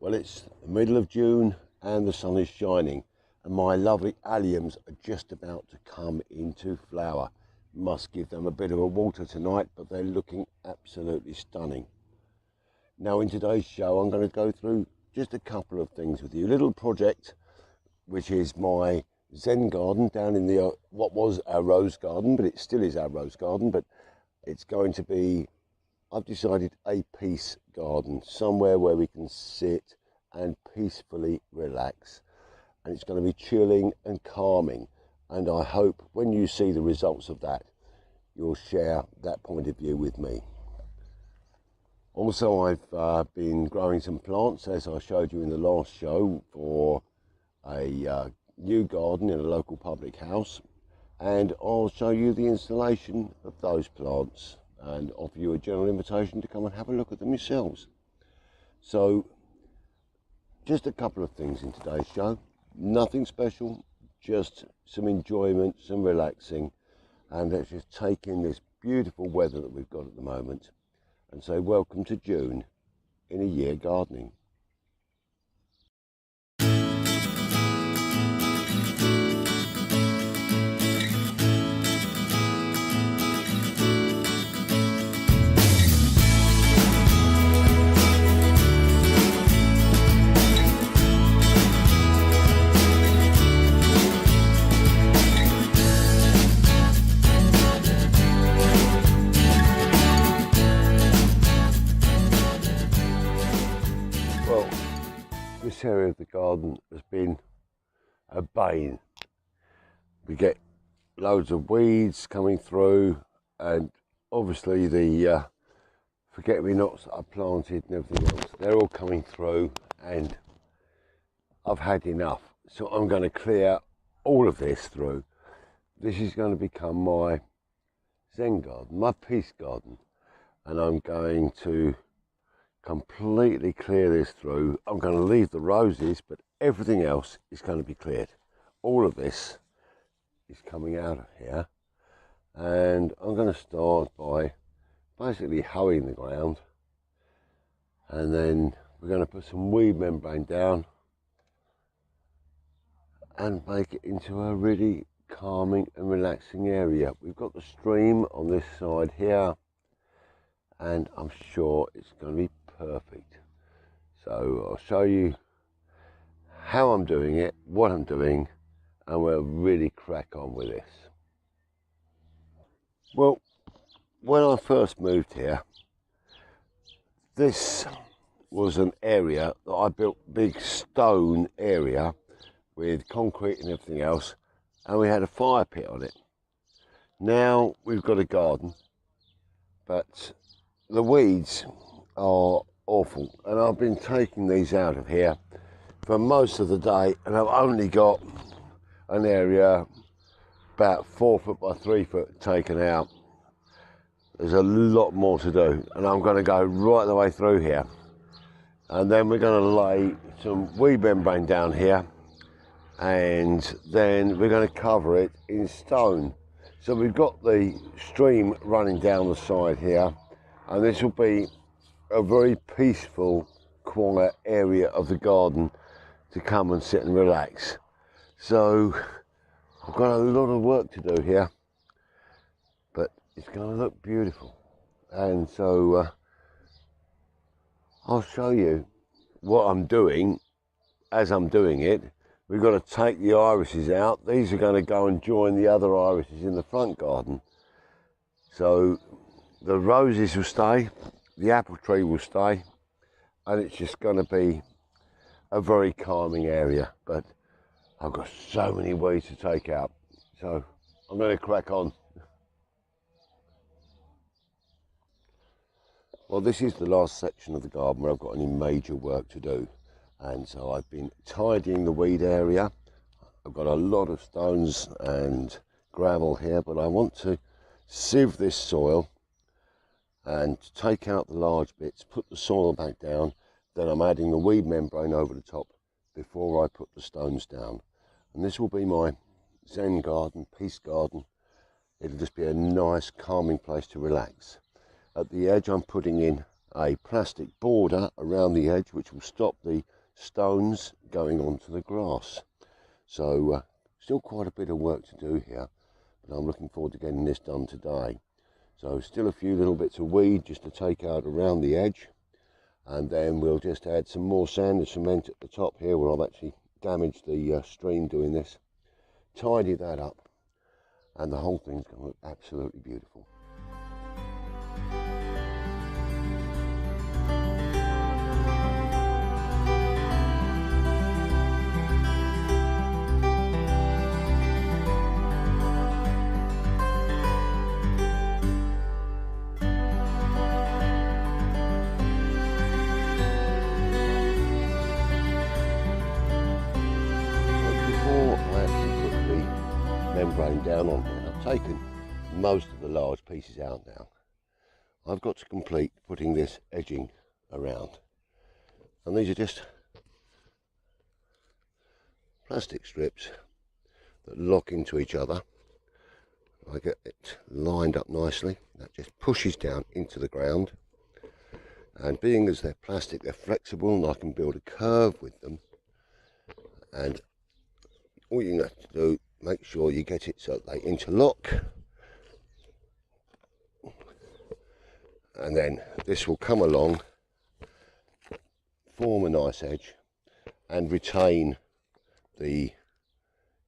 Well, it's the middle of June and the sun is shining and my lovely alliums are just about to come into flower. Must give them a bit of a water tonight, but they're looking absolutely stunning. Now in today's show I'm going to go through just a couple of things with you. A little project which is my Zen garden down in the what was our rose garden, but it still is our rose garden, but it's going to be, I've decided, a peace garden, somewhere where we can sit and peacefully relax. And it's going to be chilling and calming. And I hope when you see the results of that, you'll share that point of view with me. Also, I've been growing some plants, as I showed you in the last show, for a new garden in a local public house. And I'll show you the installation of those plants and offer you a general invitation to come and have a look at them yourselves. So, just a couple of things in today's show. Nothing special, just some enjoyment, some relaxing, and let's just take in this beautiful weather that we've got at the moment and say welcome to June in a year gardening. This area of the garden has been a bane. We get loads of weeds coming through, and obviously the forget-me-nots that are planted and everything else, they're all coming through, and I've had enough. So I'm going to clear all of this through. This is going to become my Zen garden, my peace garden, and I'm going to completely clear this through. I'm going to leave the roses, but everything else is going to be cleared. All of this is coming out of here, and I'm going to start by basically hoeing the ground, and then we're going to put some weed membrane down and make it into a really calming and relaxing area. We've got the stream on this side here, and I'm sure it's going to be perfect. So I'll show you how I'm doing it, what I'm doing, and we'll really crack on with this. Well, when I first moved here, this was an area that I built, big stone area with concrete and everything else, and we had a fire pit on it. Now we've got a garden, but the weeds are awful, and I've been taking these out of here for most of the day, and I've only got an area about 4 foot by 3 foot taken out. There's a lot more to do, and I'm going to go right the way through here, and then we're going to lay some weed membrane down here, and then we're going to cover it in stone. So we've got the stream running down the side here, and this will be a very peaceful, quiet area of the garden to come and sit and relax. So I've got a lot of work to do here, but it's going to look beautiful. And so I'll show you what I'm doing as I'm doing it. We've got to take the irises out. These are going to go and join the other irises in the front garden. So the roses will stay, the apple tree will stay, and it's just going to be a very calming area. But I've got so many weeds to take out, so I'm going to crack on. Well, this is the last section of the garden where I've got any major work to do, and so I've been tidying the weed area. I've got a lot of stones and gravel here, but I want to sieve this soil and take out the large bits, put the soil back down, then I'm adding the weed membrane over the top before I put the stones down. And this will be my Zen garden, peace garden. It'll just be a nice calming place to relax. At the edge I'm putting in a plastic border around the edge which will stop the stones going onto the grass. So still quite a bit of work to do here, but I'm looking forward to getting this done today. So still a few little bits of weed just to take out around the edge, and then we'll just add some more sand and cement at the top here where I've actually damaged the stream doing this. Tidy that up and the whole thing's going to look absolutely beautiful. Membrane down on here. I've taken most of the large pieces out now. I've got to complete putting this edging around, and these are just plastic strips that lock into each other. I get it lined up nicely. That just pushes down into the ground, and being as they're plastic, they're flexible and I can build a curve with them. And all you have to do, make sure you get it so they interlock, and then this will come along, form a nice edge and retain the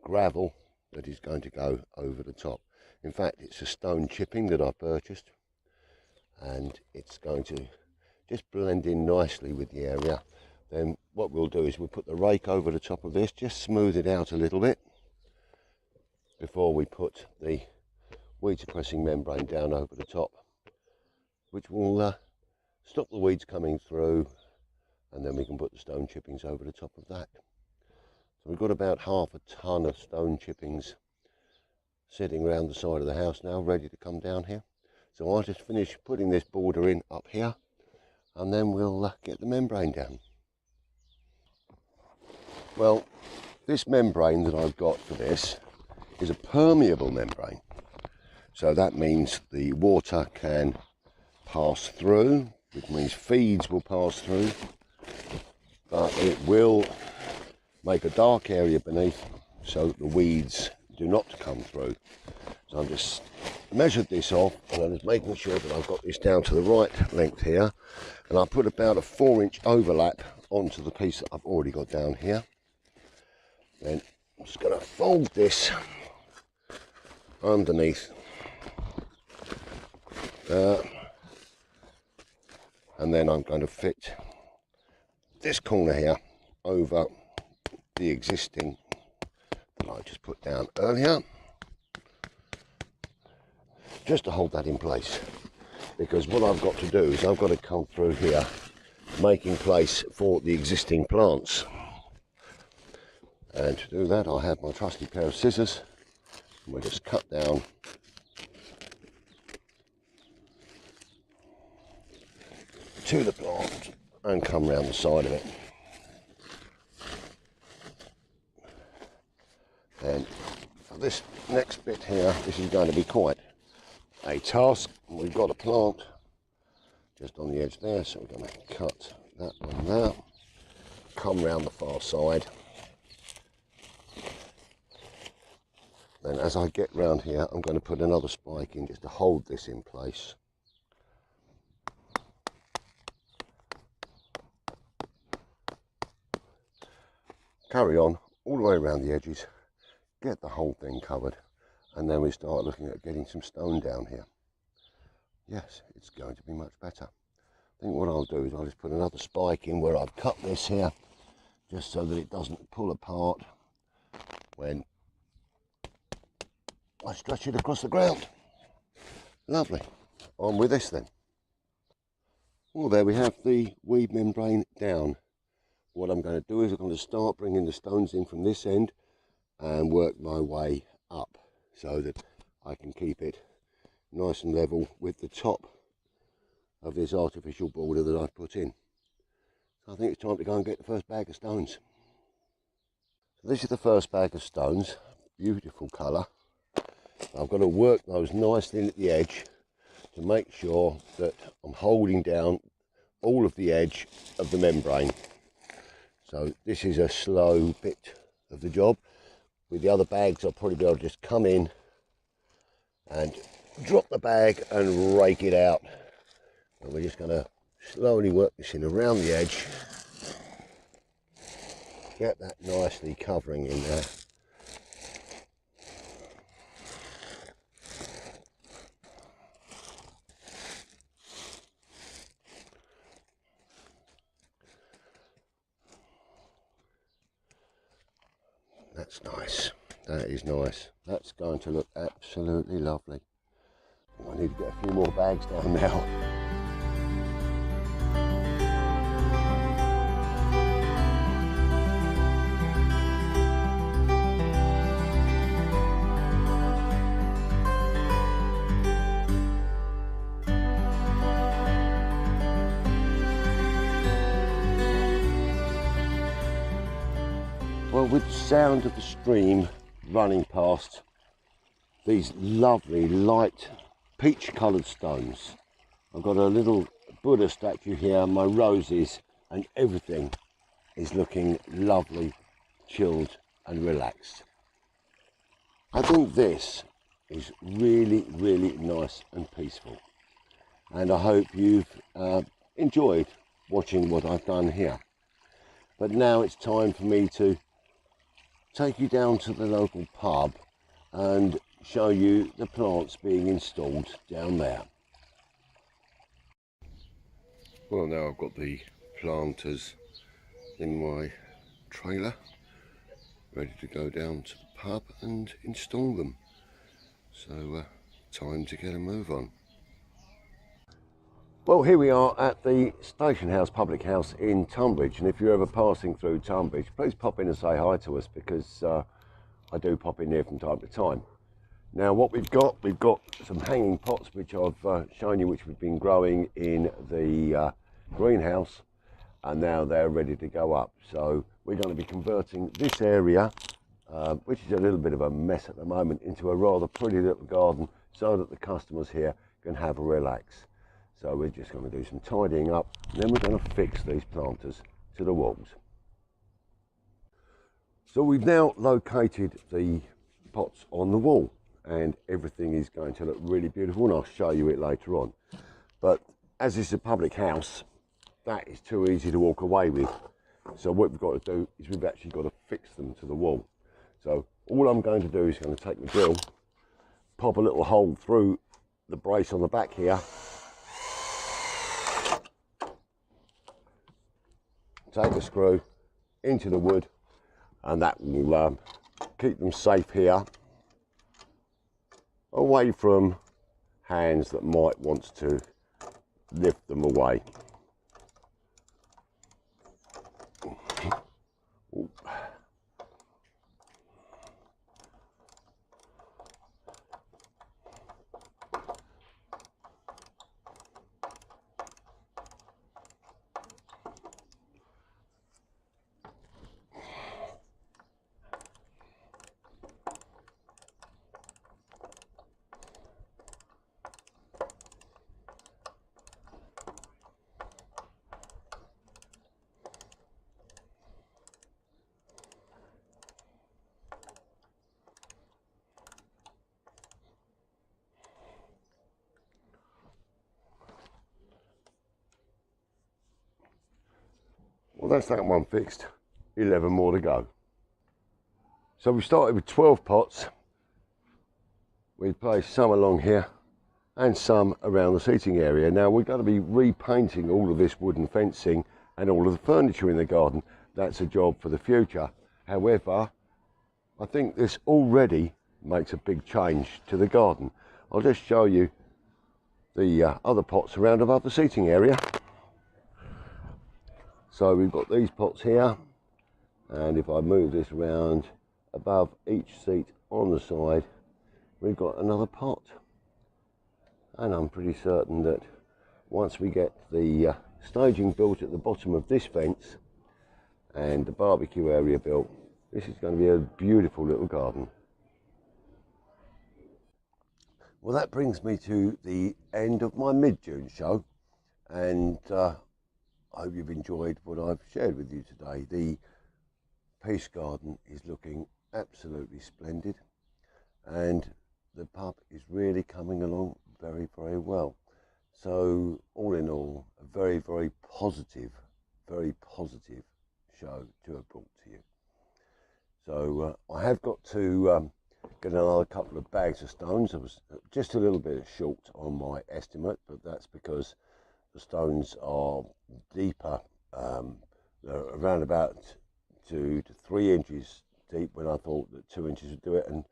gravel that is going to go over the top. In fact, it's a stone chipping that I purchased, and it's going to just blend in nicely with the area. Then what we'll do is we'll put the rake over the top of this, just smooth it out a little bit before we put the weed suppressing membrane down over the top, which will stop the weeds coming through, and then we can put the stone chippings over the top of that. So we've got about half a ton of stone chippings sitting around the side of the house now, ready to come down here. So I'll just finish putting this border in up here, and then we'll get the membrane down. Well, this membrane that I've got for this is a permeable membrane, so that means the water can pass through, which means feeds will pass through, but it will make a dark area beneath so that the weeds do not come through. So I've just measured this off, and I'm just making sure that I've got this down to the right length here, and I put about a 4-inch overlap onto the piece that I've already got down here. Then I'm just going to fold this underneath, and then I'm going to fit this corner here over the existing that I just put down earlier, just to hold that in place, because what I've got to do is I've got to come through here making place for the existing plants, and to do that I have my trusty pair of scissors. We'll just cut down to the plant and come round the side of it. And for this next bit here, this is going to be quite a task. We've got a plant just on the edge there, so we're going to cut that one there, come round the far side. Then as I get round here, I'm going to put another spike in just to hold this in place. Carry on all the way around the edges, get the whole thing covered, and then we start looking at getting some stone down here. Yes, it's going to be much better. I think what I'll do is I'll just put another spike in where I've cut this here, just so that it doesn't pull apart when I stretch it across the ground. Lovely. On with this then. Well, there we have the weed membrane down. What I'm going to do is I'm going to start bringing the stones in from this end and work my way up so that I can keep it nice and level with the top of this artificial border that I've put in. So I think it's time to go and get the first bag of stones. So this is the first bag of stones. Beautiful colour. I've got to work those nicely in at the edge to make sure that I'm holding down all of the edge of the membrane. So this is a slow bit of the job. With the other bags, I'll probably be able to just come in and drop the bag and rake it out. And we're just going to slowly work this in around the edge. Get that nicely covering in there. That's nice. That is nice. That's going to look absolutely lovely. I need to get a few more bags down now. Well, with the sound of the stream running past these lovely light peach coloured stones, I've got a little Buddha statue here, my roses, and everything is looking lovely, chilled and relaxed. I think this is really, really nice and peaceful, and I hope you've enjoyed watching what I've done here. But now it's time for me to take you down to the local pub and show you the plants being installed down there. Well, now I've got the planters in my trailer ready to go down to the pub and install them. So time to get a move on. Well, here we are at the Station House Public House in Tunbridge, and if you're ever passing through Tunbridge, please pop in and say hi to us, because I do pop in here from time to time. Now what we've got some hanging pots which I've shown you, which we've been growing in the greenhouse, and now they're ready to go up. So we're going to be converting this area, which is a little bit of a mess at the moment, into a rather pretty little garden, so that the customers here can have a relax. So we're just going to do some tidying up, and then we're going to fix these planters to the walls. So we've now located the pots on the wall, and everything is going to look really beautiful, and I'll show you it later on. But as it's a public house, that is too easy to walk away with. So what we've got to do is we've actually got to fix them to the wall. So all I'm going to do is going to take the drill, pop a little hole through the brace on the back here, take a screw into the wood, and that will keep them safe here, away from hands that might want to lift them away. Well, that's that one fixed. 11 more to go. So we started with 12 pots. We placed some along here and some around the seating area. Now we're going to be repainting all of this wooden fencing and all of the furniture in the garden. That's a job for the future. However, I think this already makes a big change to the garden. I'll just show you the other pots around above the seating area. So we've got these pots here, and if I move this around above each seat on the side, we've got another pot. And I'm pretty certain that once we get the staging built at the bottom of this fence and the barbecue area built, this is going to be a beautiful little garden. Well, that brings me to the end of my mid-June show, and I hope you've enjoyed what I've shared with you today. The peace garden is looking absolutely splendid, and the pup is really coming along very, very well. So all in all, a very, very positive show to have brought to you. So I have got to get another couple of bags of stones. I was just a little bit short on my estimate, but that's because the stones are deeper. They're around about 2 to 3 inches deep when I thought that 2 inches would do it, and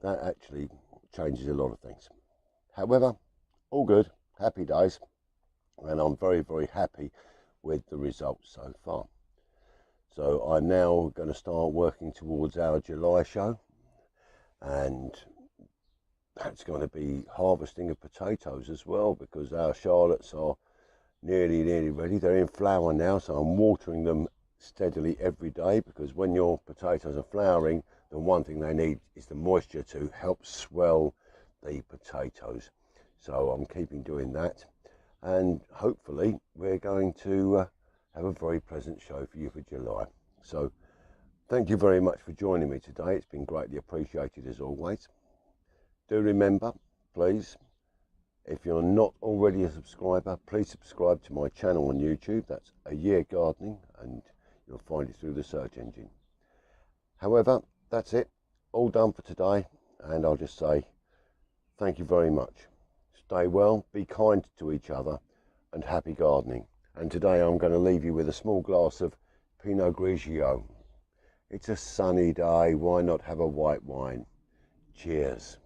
that actually changes a lot of things. However, all good, happy days, and I'm very, very happy with the results so far. So I'm now going to start working towards our July show, and that's going to be harvesting of potatoes as well, because our Charlottes are nearly ready. They're in flower now, so I'm watering them steadily every day, because when your potatoes are flowering, the one thing they need is the moisture to help swell the potatoes. So I'm keeping doing that, and hopefully we're going to have a very pleasant show for you for July. So thank you very much for joining me today. It's been greatly appreciated as always. Do remember, please, if you're not already a subscriber, please subscribe to my channel on YouTube. That's A Year Gardening, and you'll find it through the search engine. However, that's it. All done for today, and I'll just say thank you very much. Stay well, be kind to each other, and happy gardening. And today I'm going to leave you with a small glass of Pinot Grigio. It's a sunny day, why not have a white wine? Cheers.